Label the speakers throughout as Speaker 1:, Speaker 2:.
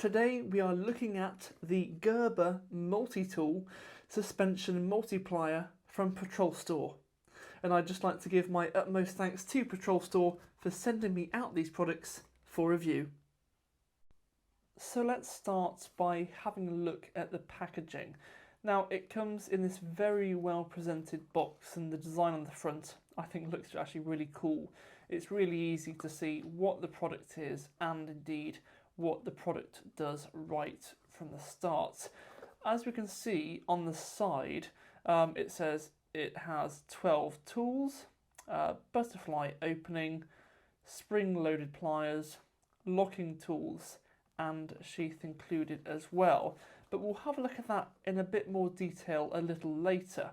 Speaker 1: Today we are looking at the Gerber Multi Tool Suspension Multi-Plier from PatrolStore. And I'd just like to give my utmost thanks to PatrolStore for sending me out these products for review. So let's start by having a look at the packaging. Now it comes in this very well presented box, and the design on the front I think looks actually really cool. It's really easy to see what the product is and indeed what the product does right from the start. As we can see on the side, it says it has 12 tools, butterfly opening, spring-loaded pliers, locking tools, and sheath included as well. But we'll have a look at that in a bit more detail a little later.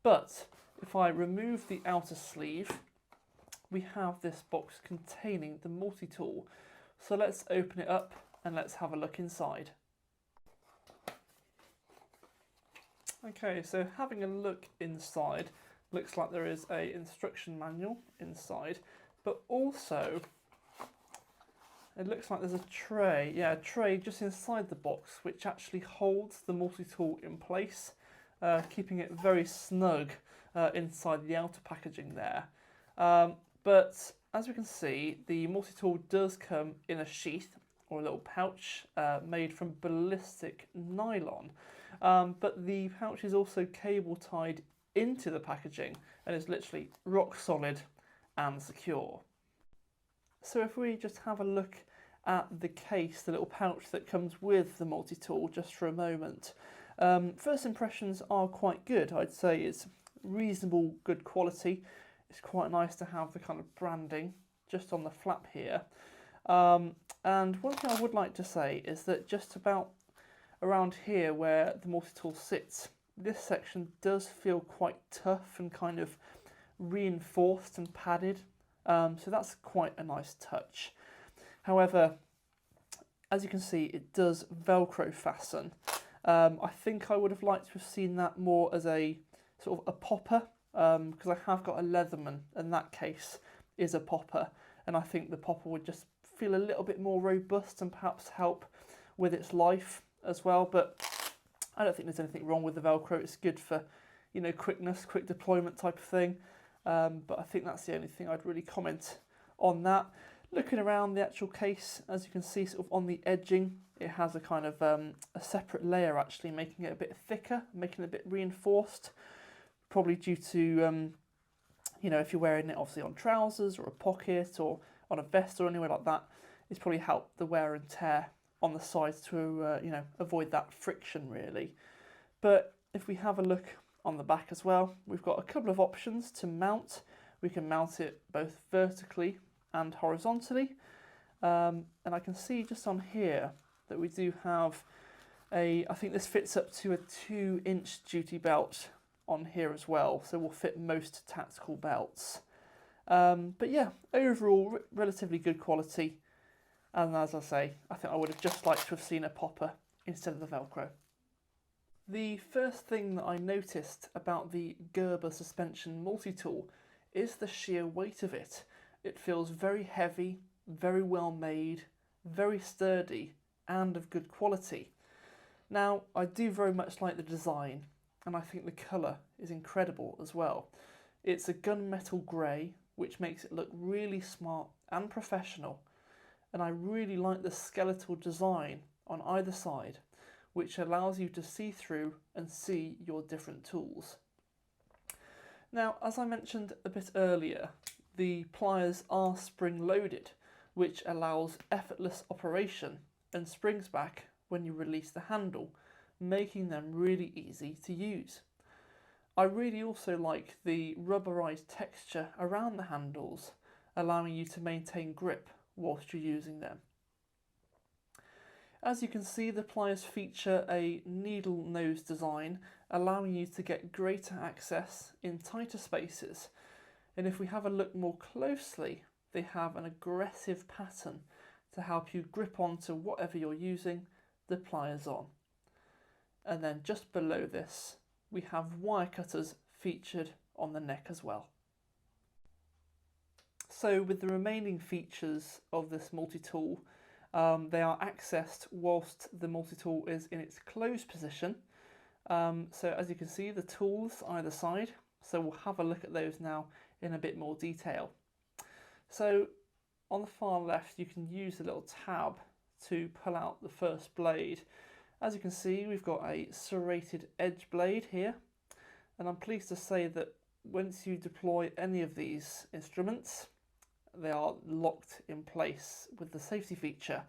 Speaker 1: But if I remove the outer sleeve, we have this box containing the multi-tool. So let's open it up and let's have a look inside. Okay, so having a look inside, looks like there is an instruction manual inside, but also it looks like there's a tray, a tray just inside the box which actually holds the multi-tool in place, keeping it very snug inside the outer packaging there. But as we can see, the multi-tool does come in a sheath or a little pouch made from ballistic nylon. But the pouch is also cable tied into the packaging and is literally rock solid and secure. So if we just have a look at the case, the little pouch that comes with the multi-tool just for a moment. First impressions are quite good. I'd say it's reasonable good quality. It's quite nice to have the kind of branding just on the flap here. And one thing I would like to say is that just about around here where the multi-tool sits, this section does feel quite tough and kind of reinforced and padded. So that's quite a nice touch. However, as you can see, it does Velcro fasten. I think I would have liked to have seen that more as a sort of a popper, because I have got a Leatherman and that case is a popper, and I think the popper would just feel a little bit more robust and perhaps help with its life as well. But I don't think there's anything wrong with the Velcro. It's good for, you know, quickness, quick deployment type of thing. But I think that's the only thing I'd really comment on that. Looking around the actual case, as you can see sort of on the edging, it has a kind of a separate layer actually, making it a bit thicker, making it a bit reinforced. Probably due to, you know, if you're wearing it obviously on trousers or a pocket or on a vest or anywhere like that, it's probably helped the wear and tear on the sides to, you know, avoid that friction really. But if we have a look on the back as well, we've got a couple of options to mount. We can mount it both vertically and horizontally. And I can see just on here that we do have I think this fits up to a 2-inch duty belt on here as well, so will fit most tactical belts. But yeah, overall relatively good quality, and as I say, I think I would have just liked to have seen a popper instead of the Velcro. The first thing that I noticed about the Gerber Suspension Multi-Tool is the sheer weight of it. It feels very heavy, very well made, very sturdy, and of good quality. Now, I do very much like the design, and I think the colour is incredible as well. It's a gunmetal grey, which makes it look really smart and professional, and I really like the skeletal design on either side, which allows you to see through and see your different tools. Now, as I mentioned a bit earlier, the pliers are spring-loaded, which allows effortless operation and springs back when you release the handle, making them really easy to use. I really also like the rubberized texture around the handles, allowing you to maintain grip whilst you're using them. As you can see, the pliers feature a needle nose design, allowing you to get greater access in tighter spaces. And if we have a look more closely, they have an aggressive pattern to help you grip onto whatever you're using the pliers on. And then just below this, we have wire cutters featured on the neck as well. So with the remaining features of this multi-tool, They are accessed whilst the multi-tool is in its closed position. So as you can see, the tools either side. So we'll have a look at those now in a bit more detail. So on the far left, you can use the little tab to pull out the first blade. As you can see, we've got a serrated edge blade here. And I'm pleased to say that once you deploy any of these instruments, they are locked in place with the safety feature.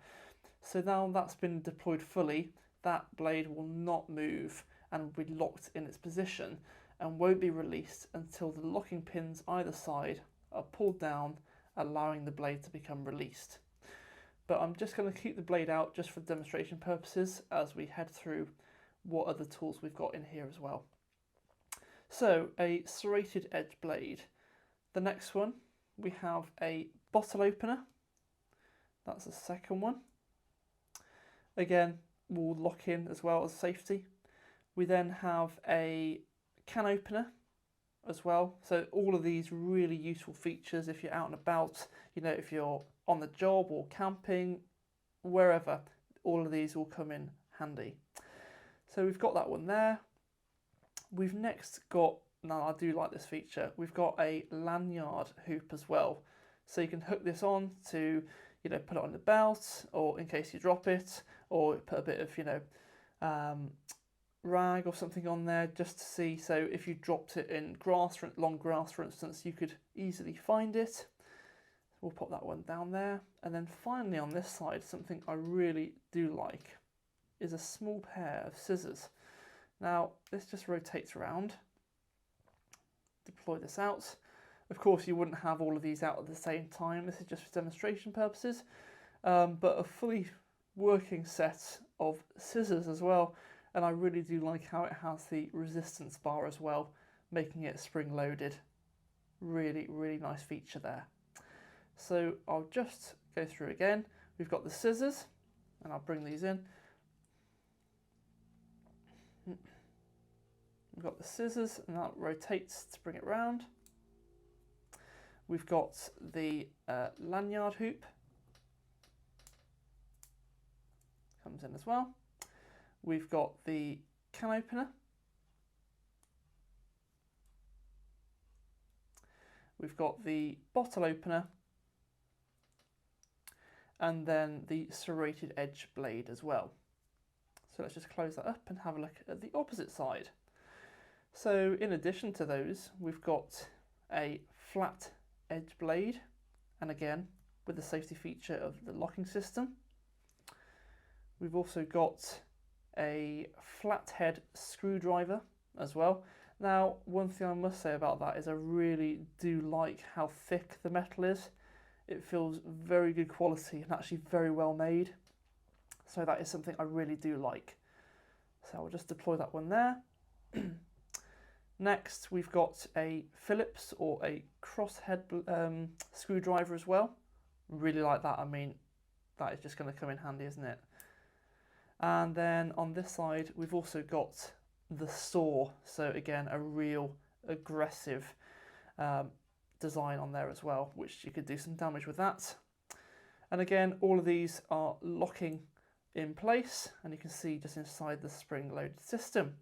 Speaker 1: So now that's been deployed fully, that blade will not move and will be locked in its position and won't be released until the locking pins either side are pulled down, allowing the blade to become released. But I'm just going to keep the blade out just for demonstration purposes as we head through what other tools we've got in here as well. So a serrated edge blade. The next one, we have a bottle opener. That's the second one. Again, will lock in as well as safety. We then have a can opener as well. So all of these really useful features if you're out and about, you know, if you're on the job or camping, wherever, all of these will come in handy. So we've got that one there. We've next got, now I do like this feature, we've got a lanyard hoop as well. So you can hook this on to, you know, put it on the belt, or in case you drop it, or put a bit of, you know, rag or something on there just to see. So if you dropped it in grass, long grass for instance, you could easily find it. We'll pop that one down there. And then finally on this side, something I really do like is a small pair of scissors. Now this just rotates around. Deploy this out. Of course you wouldn't have all of these out at the same time, this is just for demonstration purposes, but a fully working set of scissors as well, and I really do like how it has the resistance bar as well, making it spring loaded. Really, really nice feature there. So I'll just go through again. We've got the scissors, and I'll bring these in. We've got the scissors, and that rotates to bring it round. We've got the lanyard hoop, comes in as well. We've got the can opener. We've got the bottle opener, and then the serrated edge blade as well. So let's just close that up and have a look at the opposite side. So in addition to those, we've got a flat edge blade, and again with the safety feature of the locking system. We've also got a flathead screwdriver as well. Now one thing I must say about that is I really do like how thick the metal is. It feels very good quality and actually very well made. So that is something I really do like. So I'll just deploy that one there. Next, we've got a Phillips or a crosshead screwdriver as well. Really like that. I mean, that is just going to come in handy, isn't it? And then on this side, we've also got the saw. So again, a real aggressive design on there as well, which you could do some damage with that. And again, all of these are locking in place, and you can see just inside the spring-loaded system.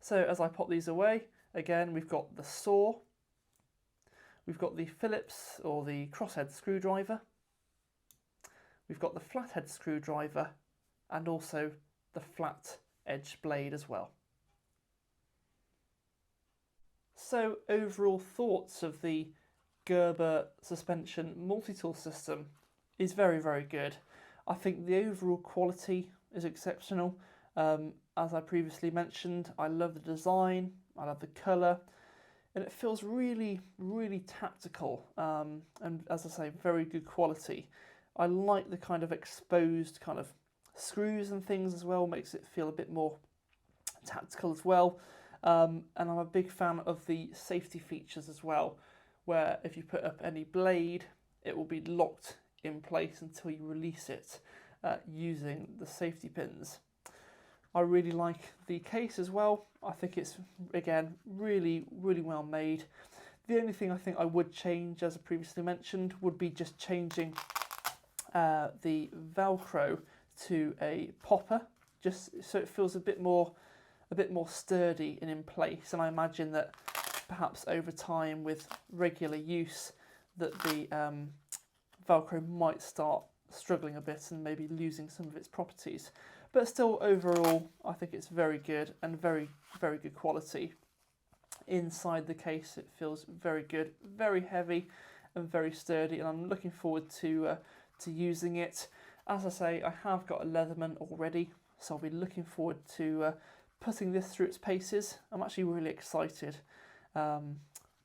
Speaker 1: So as I pop these away, again, we've got the saw, we've got the Phillips or the crosshead screwdriver, we've got the flathead screwdriver, and also the flat edge blade as well. So overall thoughts of the Gerber Suspension Multi-Tool system is very, very good. I think the overall quality is exceptional. As I previously mentioned, I love the design, I love the colour, and it feels really, really tactical, and as I say, very good quality. I like the kind of exposed kind of screws and things as well, makes it feel a bit more tactical as well. And I'm a big fan of the safety features as well, where if you put up any blade, it will be locked in place until you release it using the safety pins. I really like the case as well. I think it's, again, really, really well made. The only thing I think I would change, as I previously mentioned, would be just changing the Velcro to a popper, just so it feels a bit more sturdy and in place. And I imagine that perhaps over time with regular use that the Velcro might start struggling a bit and maybe losing some of its properties. But still, overall, I think it's very good and very, very good quality. Inside the case, it feels very good, very heavy and very sturdy, and I'm looking forward to using it. As I say, I have got a Leatherman already, so I'll be looking forward to putting this through its paces. I'm actually really excited,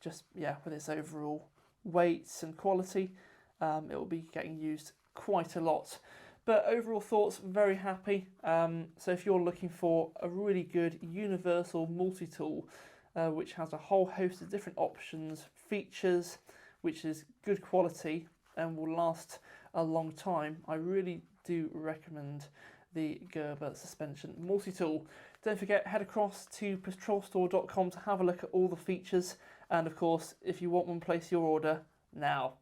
Speaker 1: just with its overall weights and quality. It will be getting used quite a lot. But overall thoughts, very happy. So if you're looking for a really good universal multi-tool, which has a whole host of different options, features, which is good quality and will last a long time, I really do recommend the Gerber Suspension Multi Tool. Don't forget, head across to PatrolStore.com to have a look at all the features, and of course, if you want one, place your order now.